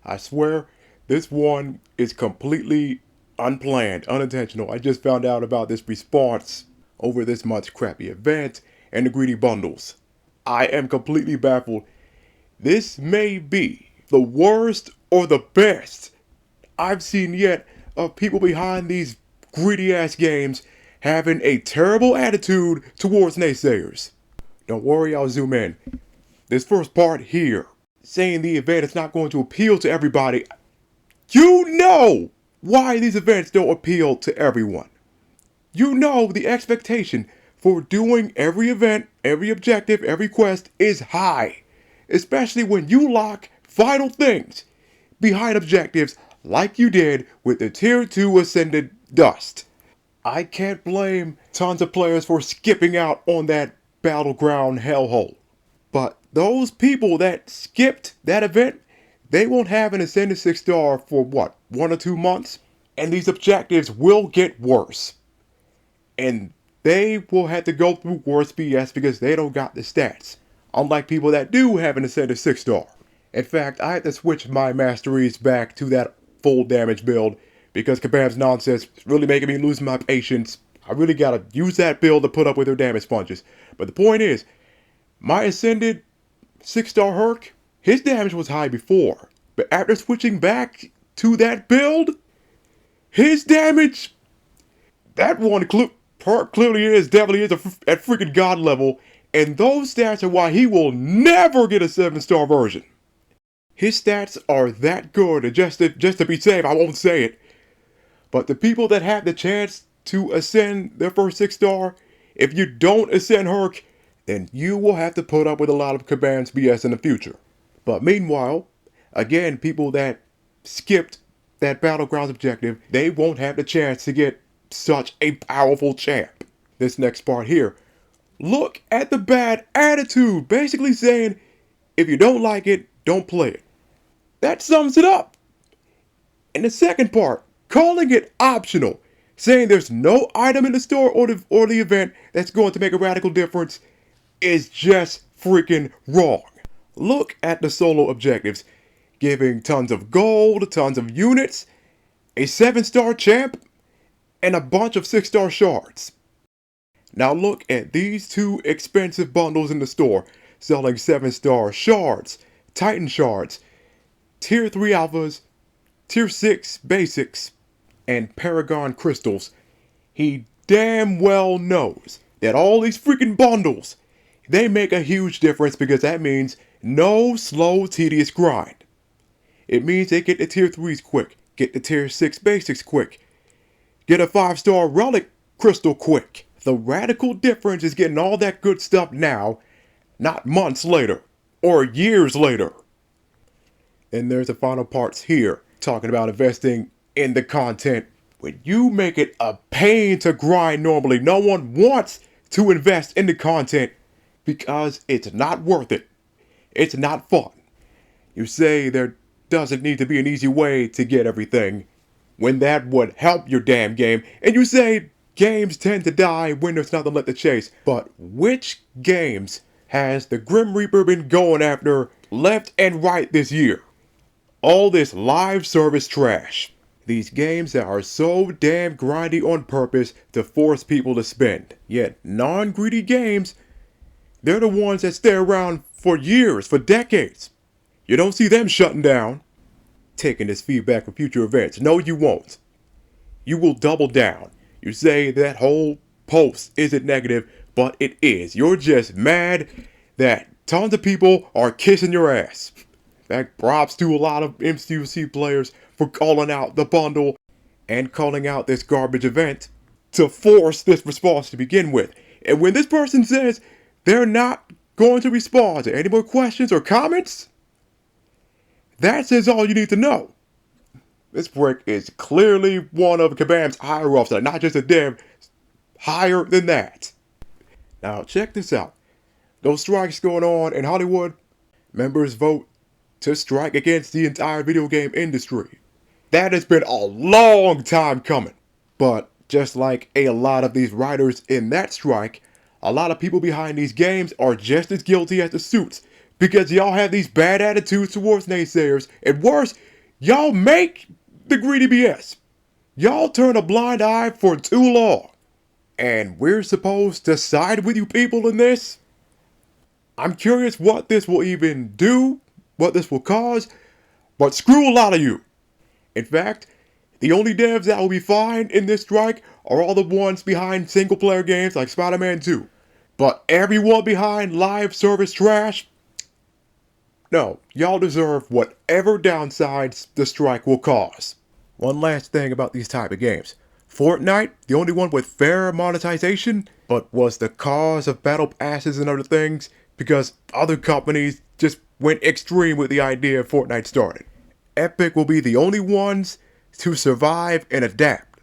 I swear, this one is completely unplanned, unintentional. I just found out about this response over this month's crappy event and the greedy bundles. I am completely baffled. This may be the worst or the best I've seen yet of people behind these greedy ass games having a terrible attitude towards naysayers. Don't worry, I'll zoom in. This first part here, saying the event is not going to appeal to everybody. You know why these events don't appeal to everyone. You know the expectation for doing every event, every objective, every quest is high. Especially when you lock vital things behind objectives like you did with the Tier 2 Ascended Dust. I can't blame tons of players for skipping out on that battleground hellhole. But those people that skipped that event, they won't have an Ascended 6 star for what, 1 or 2 months? And these objectives will get worse. And they will have to go through worse BS because they don't got the stats. Unlike people that do have an Ascended 6 star. In fact, I had to switch my masteries back to that full damage build because Kabam's nonsense is really making me lose my patience. I really gotta use that build to put up with their damage sponges. But the point is, my Ascended 6 star Herc, his damage was high before. But after switching back to that build, his damage, that one Herc clearly definitely is at freaking god level. And those stats are why he will never get a 7 star version. His stats are that good, and just to be safe, I won't say it. But the people that have the chance to ascend their first 6 star, if you don't ascend Herc, then you will have to put up with a lot of Kabam's BS in the future. But meanwhile, again, people that skipped that Battlegrounds objective, they won't have the chance to get such a powerful champ. This next part here. Look at the bad attitude, basically saying, if you don't like it, don't play it. That sums it up. And the second part, calling it optional, saying there's no item in the store or the event that's going to make a radical difference, is just freaking wrong. Look at the solo objectives, giving tons of gold, tons of units, a 7 star champ, and a bunch of 6 star shards. Now look at these two expensive bundles in the store, selling 7 star shards, Titan shards, Tier 3 alphas, Tier 6 basics, and Paragon crystals. He damn well knows that all these freaking bundles, they make a huge difference because that means no slow, tedious grind. It means they get the Tier 3s quick, get the Tier 6 basics quick, get a 5 star relic crystal quick. The radical difference is getting all that good stuff now, not months later, or years later. And there's the final parts here, talking about investing in the content. When you make it a pain to grind normally, no one wants to invest in the content because it's not worth it. It's not fun. You say there doesn't need to be an easy way to get everything, when that would help your damn game, and you say games tend to die when there's nothing left to chase. But which games has the Grim Reaper been going after left and right this year? All this live service trash. These games that are so damn grindy on purpose to force people to spend. Yet non-greedy games, they're the ones that stay around for years, for decades. You don't see them shutting down. Taking this feedback for future events. No, you won't. You will double down. You say that whole post isn't negative, but it is. You're just mad that tons of people are kissing your ass. In fact, props to a lot of MCoC players for calling out the bundle and calling out this garbage event to force this response to begin with. And when this person says they're not going to respond to any more questions or comments, that says all you need to know. This prick is clearly one of Kabam's higher ups, not just a dev, higher than that. Now check this out. Those strikes going on in Hollywood, members vote to strike against the entire video game industry. That has been a long time coming. But just like a lot of these writers in that strike, a lot of people behind these games are just as guilty as the suits, because y'all have these bad attitudes towards naysayers, and worse, Y'all make the greedy BS. Y'all turn a blind eye for too long. And we're supposed to side with you people in this? I'm curious what this will even do, what this will cause, but screw a lot of you. In fact, the only devs that will be fine in this strike are all the ones behind single player games like Spider-Man 2. But everyone behind live service trash? No, y'all deserve whatever downsides the strike will cause. One last thing about these type of games. Fortnite, the only one with fair monetization, but was the cause of battle passes and other things because other companies just went extreme with the idea Fortnite started. Epic will be the only ones to survive and adapt.